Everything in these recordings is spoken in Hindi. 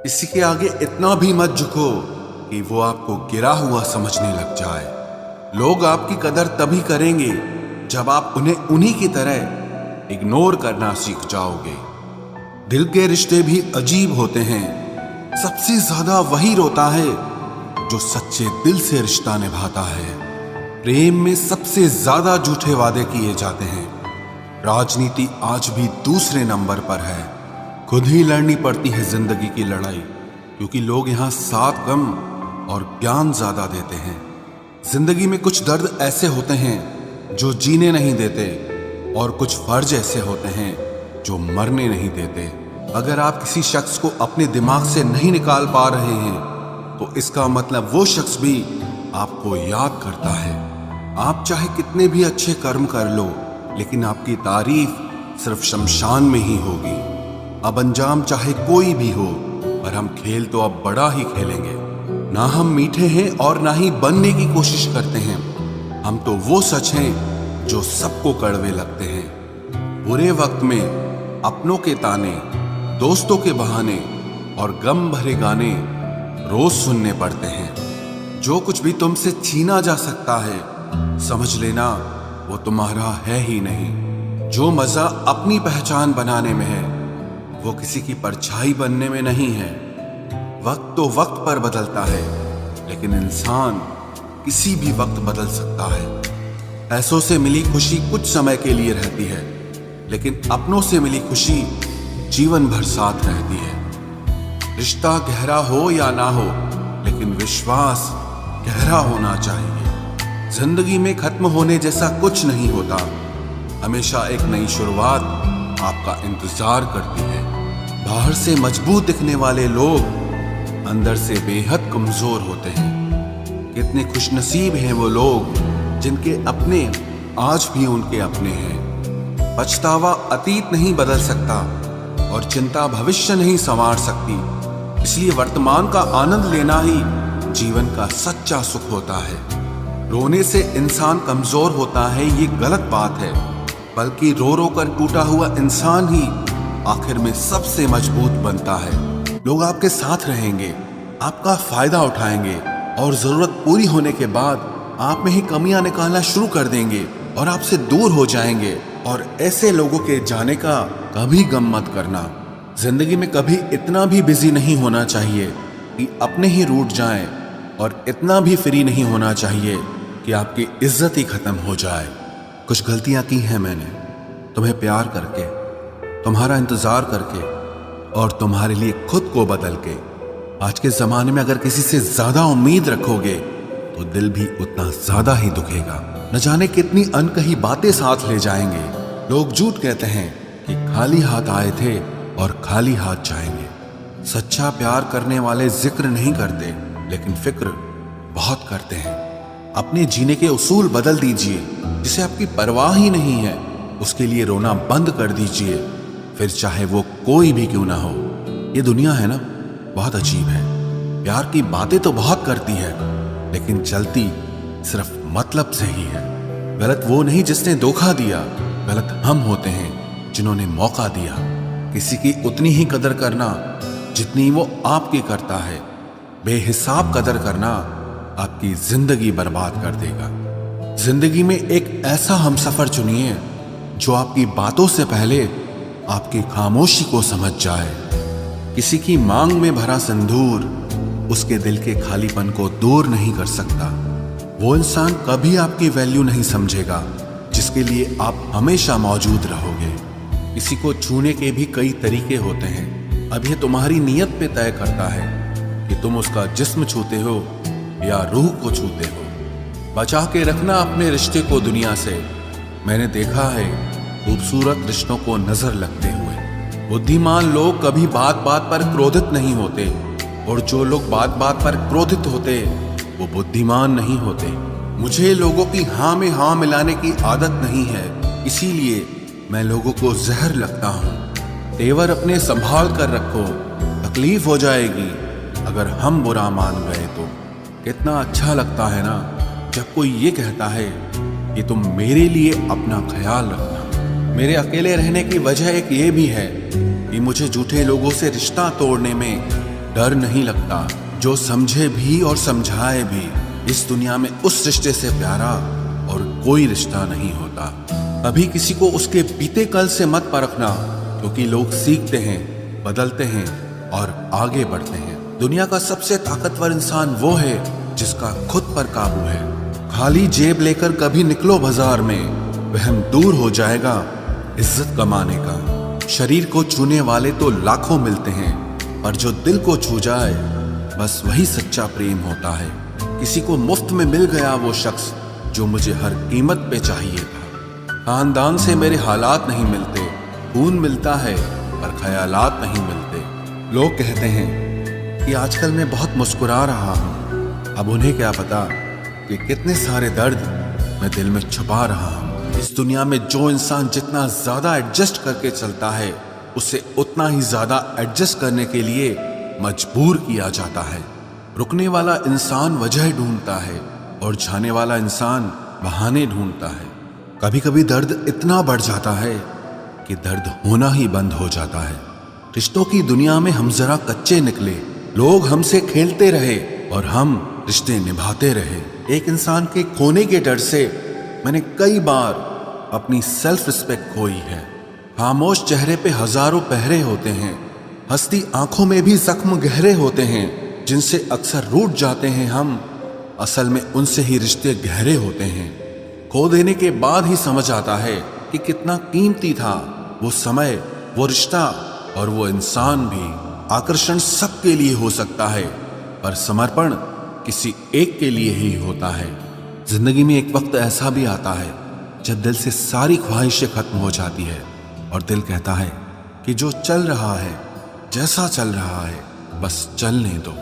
किसी के आगे इतना भी मत झुको कि वो आपको गिरा हुआ समझने लग जाए। लोग आपकी कदर तभी करेंगे जब आप उन्हें उन्हीं की तरह इग्नोर करना सीख जाओगे। दिल के रिश्ते भी अजीब होते हैं। सबसे ज्यादा वही रोता है जो सच्चे दिल से रिश्ता निभाता है। प्रेम में सबसे ज्यादा झूठे वादे किए जाते हैं। राजनीति आज भी दूसरे नंबर पर है। खुद ही लड़नी पड़ती है जिंदगी की लड़ाई, क्योंकि लोग यहाँ साथ कम और ज्ञान ज्यादा देते हैं। जिंदगी में कुछ दर्द ऐसे होते हैं जो जीने नहीं देते, और कुछ फर्ज ऐसे होते हैं जो मरने नहीं देते। अगर आप किसी शख्स को अपने दिमाग से नहीं निकाल पा रहे हैं, तो इसका मतलब वो शख्स भी आपको याद करता है। आप चाहे कितने भी अच्छे कर्म कर लो, लेकिन आपकी तारीफ सिर्फ शमशान में ही होगी। अब अंजाम चाहे कोई भी हो, पर हम खेल तो अब बड़ा ही खेलेंगे। ना हम मीठे हैं और ना ही बनने की कोशिश करते हैं। हम तो वो सच हैं जो सबको कड़वे लगते हैं। बुरे वक्त में अपनों के ताने, दोस्तों के बहाने और गम भरे गाने रोज सुनने पड़ते हैं। जो कुछ भी तुमसे छीना जा सकता है, समझ लेना वो तुम्हारा है ही नहीं। जो मजा अपनी पहचान बनाने में है, वो किसी की परछाई बनने में नहीं है। वक्त तो वक्त पर बदलता है, लेकिन इंसान किसी भी वक्त बदल सकता है। पैसों से मिली खुशी कुछ समय के लिए रहती है, लेकिन अपनों से मिली खुशी जीवन भर साथ रहती है। रिश्ता गहरा हो या ना हो, लेकिन विश्वास गहरा होना चाहिए। जिंदगी में खत्म होने जैसा कुछ नहीं होता। हमेशा एक नई शुरुआत आपका इंतजार करती है। बाहर से मजबूत दिखने वाले लोग अंदर से बेहद कमजोर होते हैं। कितने खुशनसीब हैं वो लोग जिनके अपने आज भी उनके अपने हैं। पछतावा अतीत नहीं बदल सकता और चिंता भविष्य नहीं संवार सकती। इसलिए वर्तमान का आनंद लेना ही जीवन का सच्चा सुख होता है। रोने से इंसान कमजोर होता है, ये गलत बात है। बल्कि रो रो कर टूटा हुआ इंसान ही आखिर में सबसे मजबूत बनता है। लोग आपके साथ रहेंगे, आपका फायदा उठाएंगे, और जरूरत पूरी होने के बाद आप में ही कमियां निकालना शुरू कर देंगे और आपसे दूर हो जाएंगे। और ऐसे लोगों के जाने का कभी गम मत करना। जिंदगी में कभी इतना भी बिजी नहीं होना चाहिए कि अपने ही रूठ जाएं, और इतना भी फ्री नहीं होना चाहिए कि आपकी इज्जत ही खत्म हो जाए। कुछ गलतियां की हैं मैंने, तुम्हें प्यार करके, तुम्हारा इंतजार करके, और तुम्हारे लिए खुद को बदल के। आज के जमाने में अगर किसी से ज्यादा उम्मीद रखोगे तो दिल भी उतना ज्यादा ही दुखेगा। न जाने कितनी अनकही बातें साथ ले जाएंगे। लोग झूठ कहते हैं कि खाली हाथ आए थे और खाली हाथ जाएंगे। सच्चा प्यार करने वाले जिक्र नहीं करते, लेकिन फिक्र बहुत करते हैं। अपने जीने के उसूल बदल दीजिए। जिसे आपकी परवाह ही नहीं है, उसके लिए रोना बंद कर दीजिए, फिर चाहे वो कोई भी क्यों ना हो। ये दुनिया है ना, बहुत अजीब है। प्यार की बातें तो बहुत करती है, लेकिन चलती सिर्फ मतलब से ही है। गलत वो नहीं जिसने धोखा दिया, गलत हम होते हैं जिन्होंने मौका दिया। किसी की उतनी ही कदर करना जितनी वो आपकी करता है। बेहिसाब कदर करना आपकी जिंदगी बर्बाद कर देगा। जिंदगी में एक ऐसा हमसफर चुनिए जो आपकी बातों से पहले आपकी खामोशी को समझ जाए। किसी की मांग में भरा सिंदूर उसके दिल के खालीपन को दूर नहीं कर सकता। वो इंसान कभी आपकी वैल्यू नहीं समझेगा जिसके लिए आप हमेशा मौजूद रहोगे। किसी को छूने के भी कई तरीके होते हैं। अब ये तुम्हारी नीयत पे तय करता है कि तुम उसका जिस्म छूते हो या रूह को छूते हो। बचा के रखना अपने रिश्ते को दुनिया से। मैंने देखा है खूबसूरत रिश्तों को नजर लगते हुए। बुद्धिमान लोग कभी बात बात पर क्रोधित नहीं होते, और जो लोग बात बात पर क्रोधित होते वो बुद्धिमान नहीं होते। मुझे लोगों की हाँ में हाँ मिलाने की आदत नहीं है, इसीलिए मैं लोगों को जहर लगता हूँ। तेवर अपने संभाल कर रखो, तकलीफ हो जाएगी अगर हम बुरा मान गए तो। कितना अच्छा लगता है ना जब कोई ये कहता है कि तुम मेरे लिए अपना ख्याल रखना। मेरे अकेले रहने की वजह एक ये भी है कि मुझे झूठे लोगों से रिश्ता तोड़ने में डर नहीं लगता। जो समझे भी और समझाए भी, इस दुनिया में उस रिश्ते से प्यारा और कोई रिश्ता नहीं होता। कभी किसी को उसके बीते कल से मत परखना, क्योंकि लोग सीखते हैं, बदलते हैं और आगे बढ़ते हैं। दुनिया का सबसे ताकतवर इंसान वो है जिसका खुद पर काबू है। खाली जेब लेकर कभी निकलो बाजार में, वहम दूर हो जाएगा इज्जत कमाने का। शरीर को छूने वाले तो लाखों मिलते हैं, पर जो दिल को छू जाए बस वही सच्चा प्रेम होता है। किसी को मुफ्त में मिल गया वो शख्स जो मुझे हर कीमत पे चाहिए था। खानदान से मेरे हालात नहीं मिलते, खून मिलता है पर ख्यालात नहीं मिलते। लोग कहते हैं कि आजकल मैं बहुत मुस्कुरा रहा हूँ, अब उन्हें क्या पता कि कितने सारे दर्द मैं दिल में छुपा रहा हूँ। इस दुनिया में जो इंसान जितना ज्यादा एडजस्ट करके चलता है, उसे उतना ही ज्यादा एडजस्ट करने के लिए मजबूर किया जाता है। रुकने वाला इंसान वजह ढूंढता है और जाने वाला इंसान बहाने ढूंढता है। कभी कभी दर्द इतना बढ़ जाता है कि दर्द होना ही बंद हो जाता है। रिश्तों की दुनिया में हम जरा कच्चे निकले, लोग हमसे खेलते रहे और हम रिश्ते निभाते रहे। एक इंसान के खोने के डर से मैंने कई बार अपनी सेल्फ रिस्पेक्ट खोई है। खामोश चेहरे पे हजारों पहरे होते हैं, हंसती आंखों में भी जख्म गहरे होते हैं। जिनसे अक्सर रूठ जाते हैं हम, असल में उनसे ही रिश्ते गहरे होते हैं। खो देने के बाद ही समझ आता है कि कितना कीमती था वो समय, वो रिश्ता और वो इंसान भी। आकर्षण सबके लिए हो सकता है, पर समर्पण किसी एक के लिए ही होता है। जिंदगी में एक वक्त ऐसा भी आता है जब दिल से सारी ख्वाहिशें खत्म हो जाती है और दिल कहता है कि जो चल रहा है, जैसा चल रहा है, बस चलने दो।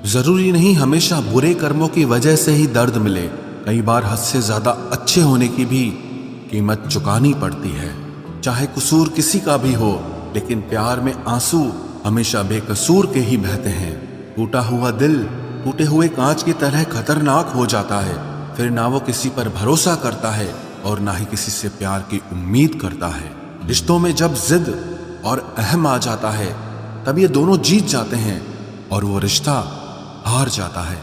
जरूरी नहीं हमेशा बुरे कर्मों की वजह से ही दर्द मिले। कई बार हद से ज्यादा अच्छे होने की भी कीमत चुकानी पड़ती है। चाहे कसूर किसी का भी हो, लेकिन प्यार में आंसू हमेशा बेकसूर के ही बहते हैं। टूटा हुआ दिल टूटे हुए कांच की तरह खतरनाक हो जाता है। फिर ना वो किसी पर भरोसा करता है और ना ही किसी से प्यार की उम्मीद करता है। रिश्तों में जब जिद और अहम आ जाता है, तब ये दोनों जीत जाते हैं और वो रिश्ता हार जाता है।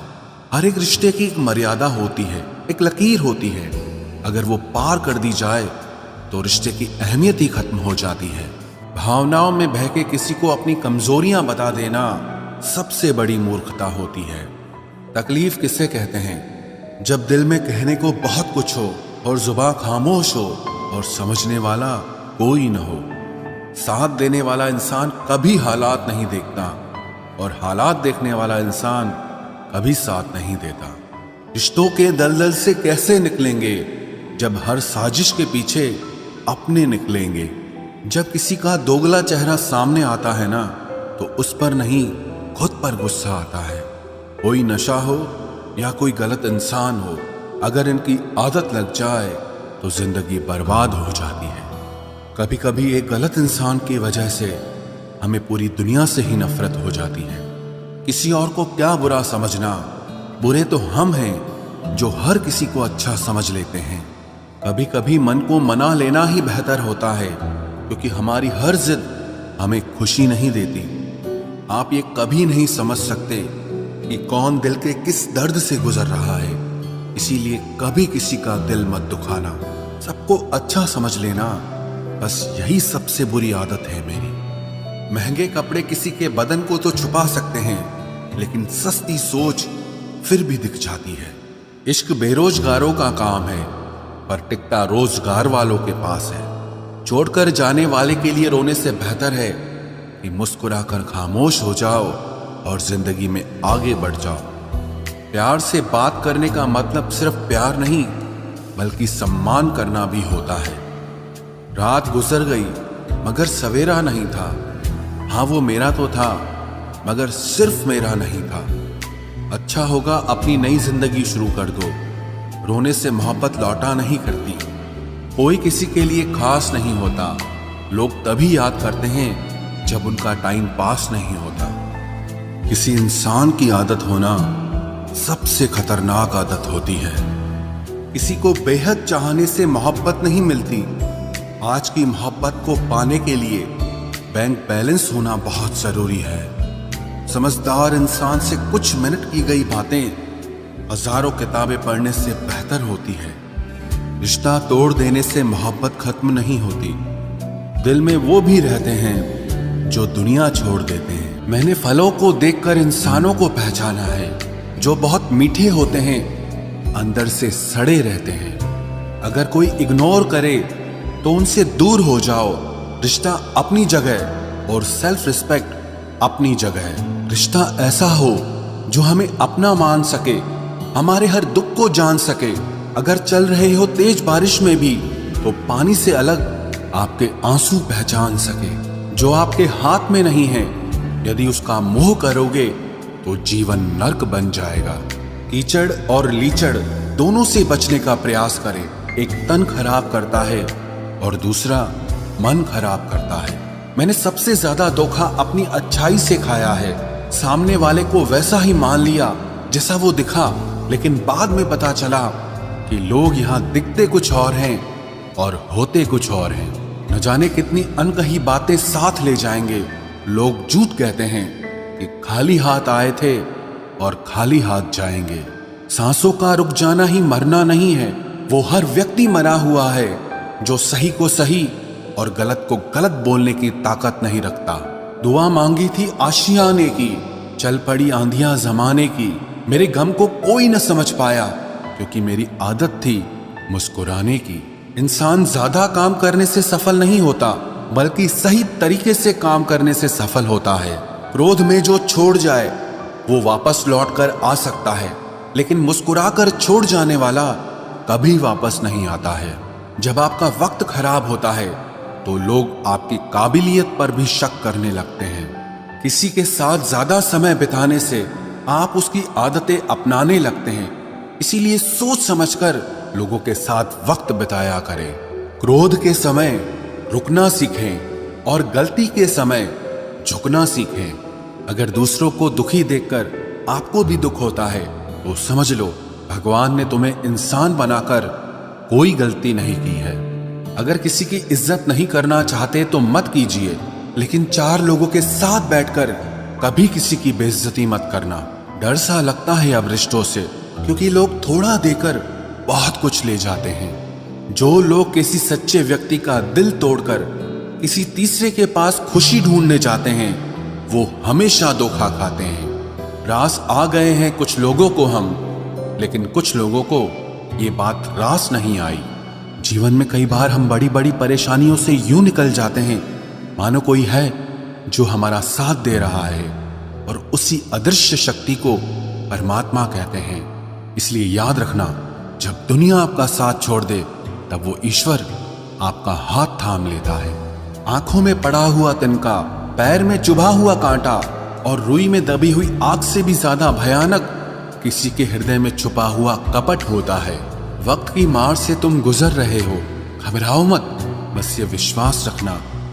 हर एक रिश्ते की एक मर्यादा होती है, एक लकीर होती है। अगर वो पार कर दी जाए तो रिश्ते की अहमियत ही खत्म हो जाती है। भावनाओं में बह के किसी को अपनी कमजोरियां बता देना सबसे बड़ी मूर्खता होती है। तकलीफ किसे कहते हैं? जब दिल में कहने को बहुत कुछ हो और जुबान खामोश हो और समझने वाला कोई न हो। साथ देने वाला इंसान कभी हालात नहीं देखता और हालात देखने वाला इंसान कभी साथ नहीं देता। रिश्तों के दलदल से कैसे निकलेंगे जब हर साजिश के पीछे अपने निकलेंगे। जब किसी का दोगला चेहरा सामने आता है ना, तो उस पर नहीं खुद पर गुस्सा आता है। कोई नशा हो या कोई गलत इंसान हो, अगर इनकी आदत लग जाए तो जिंदगी बर्बाद हो जाती है। कभी कभी एक गलत इंसान की वजह से हमें पूरी दुनिया से ही नफरत हो जाती है। किसी और को क्या बुरा समझना, बुरे तो हम हैं जो हर किसी को अच्छा समझ लेते हैं। कभी कभी मन को मना लेना ही बेहतर होता है, क्योंकि हमारी हर जिद हमें खुशी नहीं देती। आप ये कभी नहीं समझ सकते कि कौन दिल के किस दर्द से गुजर रहा है, इसीलिए कभी किसी का दिल मत दुखाना। सबको अच्छा समझ लेना, बस यही सबसे बुरी आदत है मेरी। महंगे कपड़े किसी के बदन को तो छुपा सकते हैं, लेकिन सस्ती सोच फिर भी दिख जाती है। इश्क बेरोजगारों का काम है, पर टिकता रोजगार वालों के पास है। छोड़कर जाने वाले के लिए रोने से बेहतर है कि मुस्कुराकर खामोश हो जाओ और जिंदगी में आगे बढ़ जाओ। प्यार से बात करने का मतलब सिर्फ प्यार नहीं, बल्कि सम्मान करना भी होता है। रात गुजर गई मगर सवेरा नहीं था। हाँ, वो मेरा तो था मगर सिर्फ मेरा नहीं था। अच्छा होगा अपनी नई जिंदगी शुरू कर दो। रोने से मोहब्बत लौटा नहीं करती। कोई किसी के लिए खास नहीं होता। लोग तभी याद करते हैं जब उनका टाइम पास नहीं होता। किसी इंसान की आदत होना सबसे खतरनाक आदत होती है। किसी को बेहद चाहने से मोहब्बत नहीं मिलती। आज की मोहब्बत को पाने के लिए बैंक बैलेंस होना बहुत जरूरी है। समझदार इंसान से कुछ मिनट की गई बातें हजारों किताबें पढ़ने से बेहतर होती है। रिश्ता तोड़ देने से मोहब्बत खत्म नहीं होती, दिल में वो भी रहते हैं जो दुनिया छोड़ देते हैं। मैंने फलों को देखकर इंसानों को पहचाना है, जो बहुत मीठे होते हैं अंदर से सड़े रहते हैं। अगर कोई इग्नोर करे तो उनसे दूर हो जाओ। रिश्ता अपनी जगह और सेल्फ रिस्पेक्ट अपनी जगह। रिश्ता ऐसा हो जो हमें अपना मान सके, हमारे हर दुख को जान सके। अगर चल रहे हो तेज बारिश में भी तो पानी से अलग आपके आंसू पहचान सके। जो आपके हाथ में नहीं है, यदि उसका मोह करोगे तो जीवन नर्क बन जाएगा। कीचड़ और लीचड़ दोनों से बचने का प्रयास करें। एक तन खराब करता है और दूसरा मन खराब करता है। मैंने सबसे ज्यादा धोखा अपनी अच्छाई से खाया है। सामने वाले को वैसा ही मान लिया जैसा वो दिखा, लेकिन बाद में पता चला कि लोग यहाँ दिखते कुछ और हैं और होते कुछ और हैं। न जाने कितनी अनकही बातें साथ ले जाएंगे। लोग झूठ कहते हैं कि खाली हाथ आए थे और खाली हाथ जाएंगे। सांसों का रुक जाना ही मरना नहीं है, वो हर व्यक्ति मरा हुआ है जो सही को सही और गलत को गलत बोलने की ताकत नहीं रखता। दुआ मांगी थी आशियाने की, चल पड़ी आंधियां जमाने की। मेरे गम को कोई न समझ पाया क्योंकि मेरी आदत थी मुस्कुराने की। इंसान ज्यादा काम करने से सफल नहीं होता, बल्कि सही तरीके से काम करने से सफल होता है। क्रोध में जो छोड़ जाए वो वापस लौट कर आ सकता है, लेकिन मुस्कुराकर छोड़ जाने वाला कभी वापस नहीं आता है। जब आपका वक्त खराब होता है तो लोग आपकी काबिलियत पर भी शक करने लगते हैं। किसी के साथ ज्यादा समय बिताने से आप उसकी आदतें अपनाने लगते हैं। इसीलिए सोच समझकर लोगों के साथ वक्त बिताया करें। क्रोध के समय रुकना सीखें और गलती के समय झुकना सीखें। अगर दूसरों को दुखी देखकर आपको भी दुख होता है तो समझ लो भगवान ने तुम्हें इंसान बनाकर कोई गलती नहीं की है। अगर किसी की इज्जत नहीं करना चाहते तो मत कीजिए, लेकिन चार लोगों के साथ बैठकर कभी किसी की बेइज्जती मत करना। डर सा लगता है अब रिश्तों से, क्योंकि लोग थोड़ा देकर बहुत कुछ ले जाते हैं। जो लोग किसी सच्चे व्यक्ति का दिल तोड़कर किसी तीसरे के पास खुशी ढूंढने जाते हैं, वो हमेशा धोखा खाते हैं। रास आ गए हैं कुछ लोगों को हम, लेकिन कुछ लोगों को ये बात रास नहीं आई। जीवन में कई बार हम बड़ी बड़ी परेशानियों से यूं निकल जाते हैं मानो कोई है जो हमारा साथ दे रहा है, और उसी अदृश्य शक्ति को परमात्मा कहते हैं। इसलिए याद रखना, जब दुनिया आपका साथ छोड़ दे तब वो ईश्वर आपका हाथ थाम लेता है। आंखों में पड़ा हुआ तिनका, पैर में चुभा हुआ कांटा और रुई में दबी हुई आग से भी ज्यादा भयानक किसी के हृदय में छुपा हुआ कपट होता है। वक्त की मार से तुम गुजर रहे हो, घबराओ मत, बस ये विश्वास रखना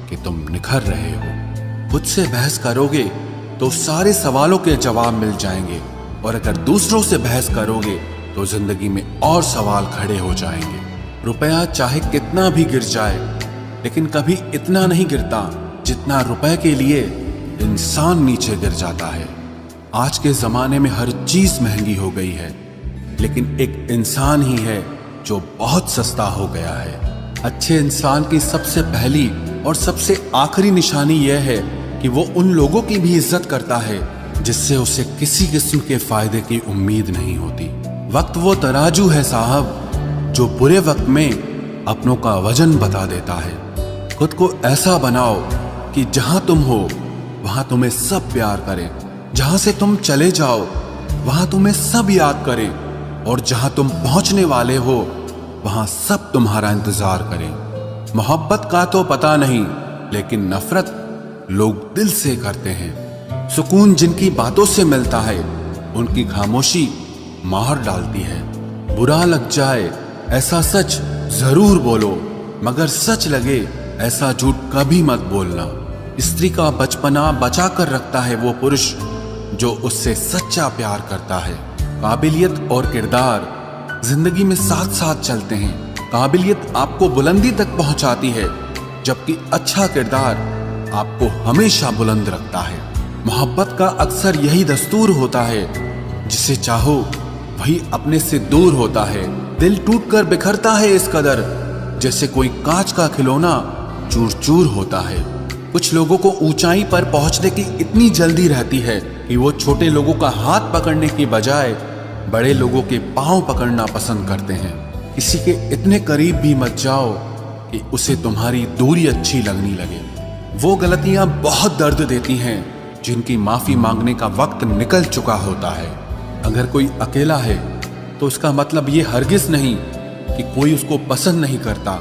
कि तुम निखर रहे हो। खुद से बहस करोगे तो सारे सवालों के जवाब मिल जाएंगे, और अगर दूसरों से बहस करोगे तो जिंदगी में और सवाल खड़े हो जाएंगे। रुपया चाहे कितना भी गिर जाए, लेकिन कभी इतना नहीं गिरता जितना रुपए के लिए इंसान नीचे गिर जाता है। आज के जमाने में हर चीज महंगी हो गई है, लेकिन एक इंसान ही है जो बहुत सस्ता हो गया है। अच्छे इंसान की सबसे पहली और सबसे आखिरी निशानी यह है कि वो उन लोगों की भी इज्जत करता है जिससे उसे किसी किस्म के फायदे की उम्मीद नहीं होती। वक्त वो तराजू है साहब जो बुरे वक्त में अपनों का वजन बता देता है। खुद को ऐसा बनाओ कि जहां तुम हो वहां तुम्हें सब प्यार करें, जहां से तुम चले जाओ वहां तुम्हें सब याद करें, और जहां तुम पहुंचने वाले हो वहां सब तुम्हारा इंतजार करें। मोहब्बत का तो पता नहीं, लेकिन नफरत लोग दिल से करते हैं। सुकून जिनकी बातों से मिलता है उनकी खामोशी मार डालती है। बुरा लग जाए ऐसा सच जरूर बोलो, मगर सच लगे ऐसा झूठ कभी मत बोलना। स्त्री का बचपना बचा कर रखता है वो पुरुष जो उससे सच्चा प्यार करता है। काबिलियत और किरदार जिंदगी में साथ साथ चलते हैं। काबिलियत आपको बुलंदी तक पहुंचाती है, जबकि अच्छा किरदार आपको हमेशा बुलंद रखता है। मोहब्बत का अक्सर यही दस्तूर होता है, जिसे चाहो वही अपने से दूर होता है। दिल टूटकर बिखरता है इस कदर, जैसे कोई कांच का खिलौना चूर चूर होता है। कुछ लोगों को ऊंचाई पर पहुंचने की इतनी जल्दी रहती है कि वो छोटे लोगों का हाथ पकड़ने की बजाय बड़े लोगों के पांव पकड़ना पसंद करते हैं। किसी के इतने करीब भी मत जाओ कि उसे तुम्हारी दूरी अच्छी लगने लगे। वो गलतियां बहुत दर्द देती हैं जिनकी माफी मांगने का वक्त निकल चुका होता है। अगर कोई अकेला है तो उसका मतलब ये हरगिज नहीं कि कोई उसको पसंद नहीं करता,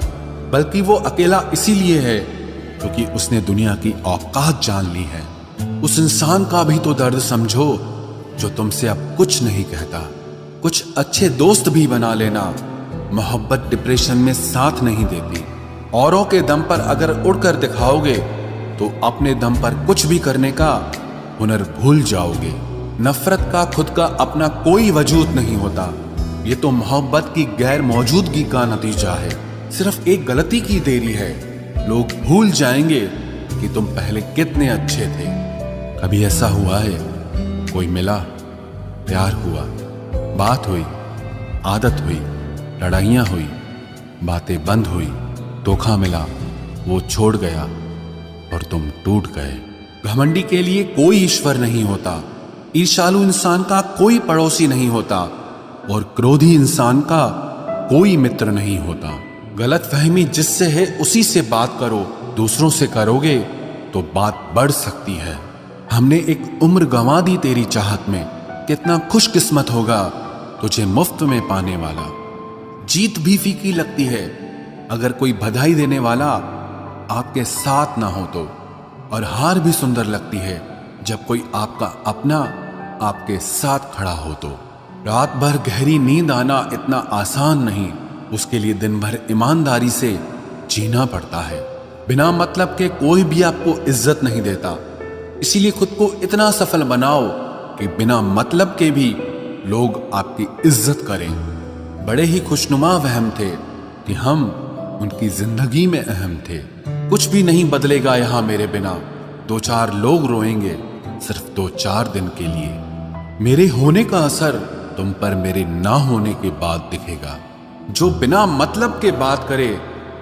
बल्कि वो अकेला इसीलिए है क्योंकि उसने दुनिया की औकात जान ली है। उस इंसान का भी तो दर्द समझो जो तुमसे अब कुछ नहीं कहता। कुछ अच्छे दोस्त भी बना लेना, मोहब्बत डिप्रेशन में साथ नहीं देती। औरों के दम पर अगर उड़कर दिखाओगे तो अपने दम पर कुछ भी करने का हुनर भूल जाओगे। नफरत का खुद का अपना कोई वजूद नहीं होता, ये तो मोहब्बत की गैर मौजूदगी का नतीजा है। सिर्फ एक गलती की देरी है, लोग भूल जाएंगे कि तुम पहले कितने अच्छे थे। कभी ऐसा हुआ है, कोई मिला, प्यार हुआ, बात हुई, आदत हुई, लड़ाइयाँ हुई, बातें बंद हुई, धोखा मिला, वो छोड़ गया और तुम टूट गए। घमंडी के लिए कोई ईश्वर नहीं होता, ईर्ष्यालु इंसान का कोई पड़ोसी नहीं होता और क्रोधी इंसान का कोई मित्र नहीं होता। गलतफहमी जिससे है उसी से बात करो, दूसरों से करोगे तो बात बढ़ सकती है। हमने एक उम्र गंवा दी तेरी चाहत में, कितना खुशकिस्मत होगा तुझे मुफ्त में पाने वाला। जीत भी फीकी लगती है अगर कोई बधाई देने वाला आपके साथ ना हो तो, और हार भी सुंदर लगती है जब कोई आपका अपना आपके साथ खड़ा हो तो। रात भर गहरी नींद आना इतना आसान नहीं, उसके लिए दिन भर ईमानदारी से जीना पड़ता है। बिना मतलब के कोई भी आपको इज्जत नहीं देता, इसीलिए खुद को इतना सफल बनाओ कि बिना मतलब के भी लोग आपकी इज्जत करें। बड़े ही खुशनुमा वहम थे कि हम उनकी जिंदगी में अहम थे। कुछ भी नहीं बदलेगा यहां मेरे बिना, दो चार लोग रोएंगे सिर्फ 2-4 दिन के लिए। मेरे होने का असर तुम पर मेरे ना होने के बाद दिखेगा। जो बिना मतलब के बात करे,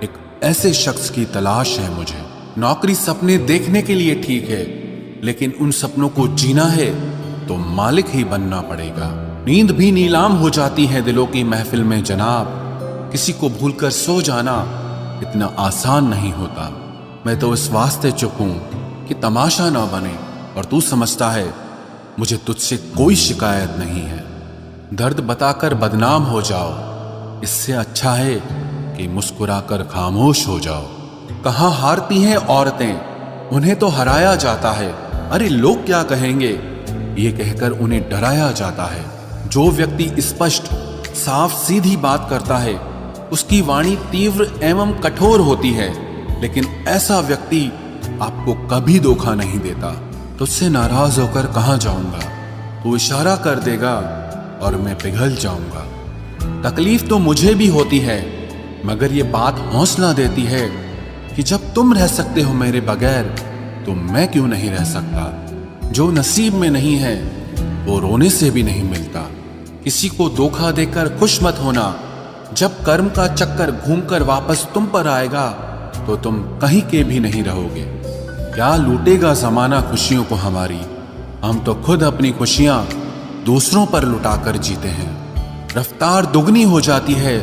एक ऐसे शख्स की तलाश है मुझे। नौकरी सपने देखने के लिए ठीक है, लेकिन उन सपनों को जीना है तो मालिक ही बनना पड़ेगा। नींद भी नीलाम हो जाती है दिलों की महफिल में जनाब, किसी को भूलकर सो जाना इतना आसान नहीं होता। मैं तो इस वास्ते चुप हूं कि तमाशा ना बने, और तू समझता है मुझे तुझसे कोई शिकायत नहीं है। दर्द बताकर बदनाम हो जाओ, इससे अच्छा है कि मुस्कुराकर खामोश हो जाओ। कहाँ हारती हैं औरतें, उन्हें तो हराया जाता है। अरे लोग क्या कहेंगे, ये कहकर उन्हें डराया जाता है। जो व्यक्ति स्पष्ट साफ सीधी बात करता है उसकी वाणी तीव्र एवं कठोर होती है, लेकिन ऐसा व्यक्ति आपको कभी धोखा नहीं देता। तुझसे नाराज होकर कहाँ जाऊंगा, तू इशारा कर देगा और मैं पिघल जाऊंगा। तकलीफ तो मुझे भी होती है, मगर ये बात हौसला देती है कि जब तुम रह सकते हो मेरे बगैर तो मैं क्यों नहीं रह सकता। जो नसीब में नहीं है वो रोने से भी नहीं मिलता। किसी को धोखा देकर खुश मत होना, जब कर्म का चक्कर घूमकर वापस तुम पर आएगा तो तुम कहीं के भी नहीं रहोगे। क्या लूटेगा जमाना खुशियों को हमारी, हम तो खुद अपनी खुशियां दूसरों पर लुटाकर जीते हैं। रफ्तार दुगनी हो जाती है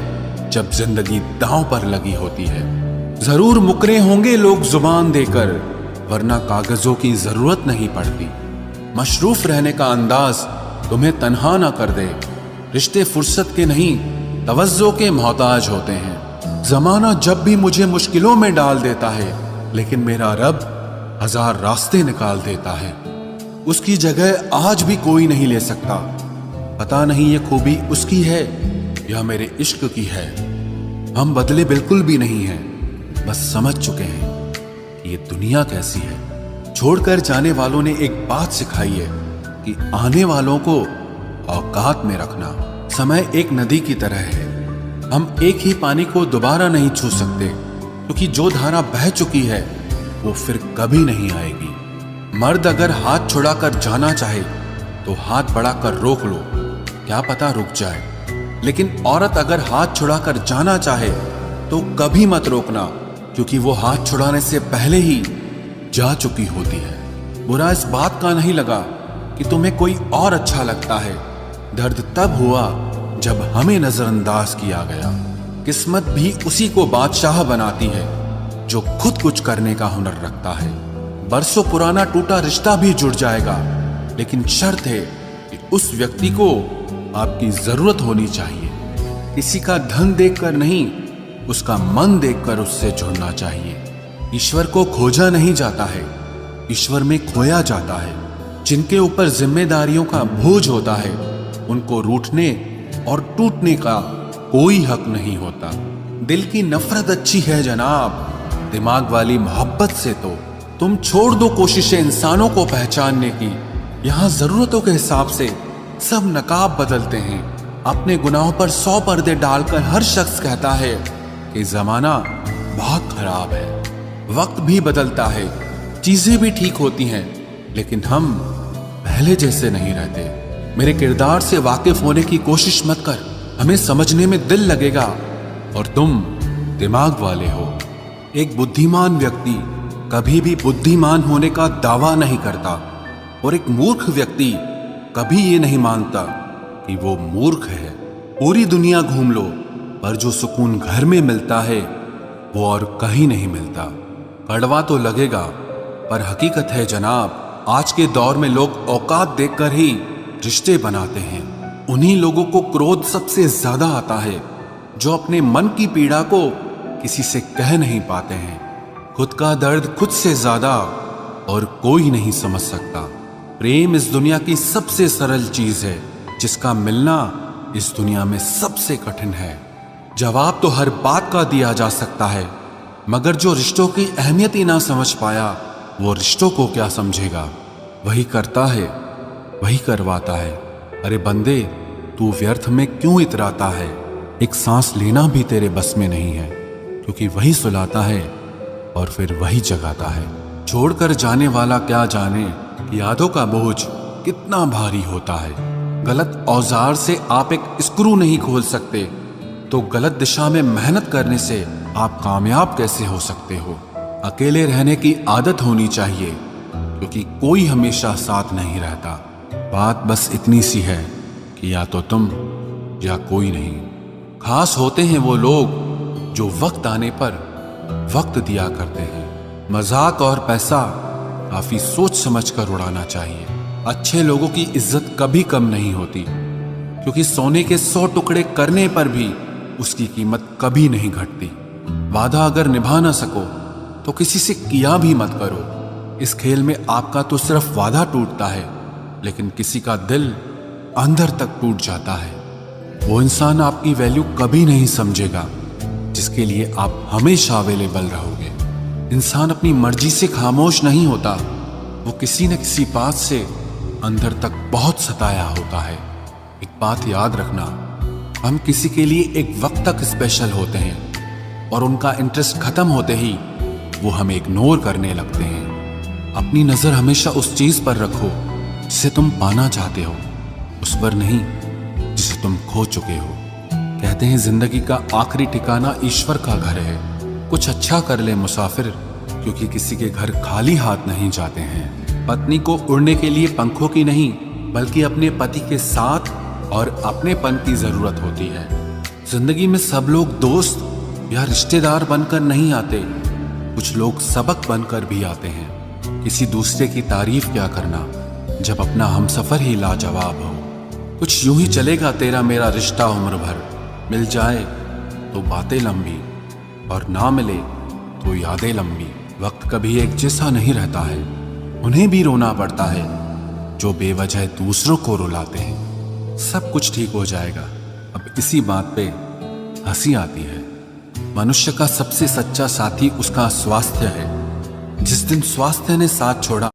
जब जिंदगी दांव पर लगी होती है। जरूर मुकरे होंगे लोग जुबान देकर, वरना कागजों की जरूरत नहीं पड़ती। मशरूफ रहने का अंदाज तुम्हें तन्हा ना कर दे। रिश्ते फुर्सत के नहीं तवज्जो के मोहताज होते हैं। जमाना जब भी मुझे मुश्किलों में डाल देता है, लेकिन मेरा रब 1000 रास्ते निकाल देता है। उसकी जगह आज भी कोई नहीं ले सकता। पता नहीं ये खूबी उसकी है या मेरे इश्क की है। हम बदले बिल्कुल भी नहीं हैं, बस समझ चुके हैं कि ये दुनिया कैसी है। छोड़कर जाने वालों ने एक बात सिखाई है कि आने वालों को औकात में रखना। समय एक नदी की तरह है, हम एक ही पानी को दोबारा नहीं छू सकते, क्योंकि जो धारा बह चुकी है वो फिर कभी नहीं आएगी। मर्द अगर हाथ छुड़ाकर जाना चाहे तो हाथ बढ़ाकर रोक लो, क्या पता रुक जाए। लेकिन औरत अगर हाथ छुड़ाकर जाना चाहे तो कभी मत रोकना, क्योंकि वो हाथ छुड़ाने से पहले ही जा चुकी होती है। बुरा इस बात का नहीं लगा कि तुम्हें कोई और अच्छा लगता है, दर्द तब हुआ जब हमें नजरअंदाज किया गया। किस्मत भी उसी को बादशाह बनाती है जो खुद कुछ करने का हुनर रखता है। बरसों पुराना टूटा रिश्ता भी जुड़ जाएगा, लेकिन शर्त है कि उस व्यक्ति को आपकी जरूरत होनी चाहिए। किसी का धन देखकर नहीं, उसका मन देखकर उससे जुड़ना चाहिए। ईश्वर को खोजा नहीं जाता है, ईश्वर में खोया जाता है। जिनके ऊपर जिम्मेदारियों का बोझ होता है उनको रूठने और टूटने का कोई हक नहीं होता। दिल की नफरत अच्छी है जनाब, दिमाग वाली मोहब्बत से तो तुम छोड़ दो कोशिशें इंसानों को पहचानने की। यहाँ जरूरतों के हिसाब से सब नकाब बदलते हैं। अपने गुनाहों पर 100 पर्दे डालकर हर शख्स कहता है कि जमाना बहुत खराब है। वक्त भी बदलता है, चीजें भी ठीक होती हैं, लेकिन हम पहले जैसे नहीं रहते। मेरे किरदार से वाकिफ होने की कोशिश मत कर, हमें समझने में दिल लगेगा और तुम दिमाग वाले हो। एक बुद्धिमान व्यक्ति कभी भी बुद्धिमान होने का दावा नहीं करता और एक मूर्ख व्यक्ति कभी ये नहीं मानता कि वो मूर्ख है। पूरी दुनिया घूम लो, पर जो सुकून घर में मिलता है वो और कहीं नहीं मिलता। कड़वा तो लगेगा, पर हकीकत है जनाब, आज के दौर में लोग औकात देखकर ही रिश्ते बनाते हैं। उन्हीं लोगों को क्रोध सबसे ज्यादा आता है जो अपने मन की पीड़ा को किसी से कह नहीं पाते हैं। खुद का दर्द खुद से ज्यादा और कोई नहीं समझ सकता। प्रेम इस दुनिया की सबसे सरल चीज है, जिसका मिलना इस दुनिया में सबसे कठिन है। जवाब तो हर बात का दिया जा सकता है, मगर जो रिश्तों की अहमियत ही ना समझ पाया वो रिश्तों को क्या समझेगा। वही करता है, वही करवाता है। अरे बंदे, तू व्यर्थ में क्यों इतराता है? एक सांस लेना भी तेरे बस में नहीं है, क्योंकि वही सुलाता है और फिर वही जगाता है। छोड़कर जाने वाला क्या जाने कि यादों का बोझ कितना भारी होता है। गलत औजार से आप एक स्क्रू नहीं खोल सकते, तो गलत दिशा में मेहनत करने से आप कामयाब कैसे हो सकते हो? अकेले रहने की आदत होनी चाहिए, क्योंकि कोई हमेशा साथ नहीं रहता। बात बस इतनी सी है कि या तो तुम या कोई नहीं। खास होते हैं वो लोग जो वक्त आने पर वक्त दिया करते हैं। मजाक और पैसा काफी सोच समझ कर उड़ाना चाहिए। अच्छे लोगों की इज्जत कभी कम नहीं होती, क्योंकि सोने के 100 टुकड़े करने पर भी उसकी कीमत कभी नहीं घटती। वादा अगर निभा ना सको तो किसी से किया भी मत करो। इस खेल में आपका तो सिर्फ वादा टूटता है, लेकिन किसी का दिल अंदर तक टूट जाता है। वो इंसान आपकी वैल्यू कभी नहीं समझेगा जिसके लिए आप हमेशा अवेलेबल रहोगे। इंसान अपनी मर्जी से खामोश नहीं होता, वो किसी न किसी बात से अंदर तक बहुत सताया होता है। एक बात याद रखना, हम किसी के लिए एक वक्त तक स्पेशल होते हैं और उनका इंटरेस्ट खत्म होते ही वो हमें इग्नोर करने लगते हैं। अपनी नजर हमेशा उस चीज पर रखो जिसे तुम पाना चाहते हो, उस पर नहीं जिसे तुम खो चुके हो। कहते हैं जिंदगी का आखिरी ठिकाना ईश्वर का घर है। कुछ अच्छा कर ले मुसाफिर, क्योंकि किसी के घर खाली हाथ नहीं जाते हैं। पत्नी को उड़ने के लिए पंखों की नहीं, बल्कि अपने पति के साथ और अपनेपन की जरूरत होती है। जिंदगी में सब लोग दोस्त या रिश्तेदार बनकर नहीं आते, कुछ लोग सबक बनकर भी आते हैं। किसी दूसरे की तारीफ क्या करना जब अपना हमसफर ही लाजवाब हो। कुछ यूं ही चलेगा तेरा मेरा रिश्ता उम्र भर, मिल जाए तो बातें लंबी और ना मिले तो यादें लंबी। वक्त कभी एक जैसा नहीं रहता है, उन्हें भी रोना पड़ता है जो बेवजह दूसरों को रुलाते हैं। सब कुछ ठीक हो जाएगा। अब इसी बात पे हंसी आती है। मनुष्य का सबसे सच्चा साथी उसका स्वास्थ्य है। जिस दिन स्वास्थ्य ने साथ छोड़ा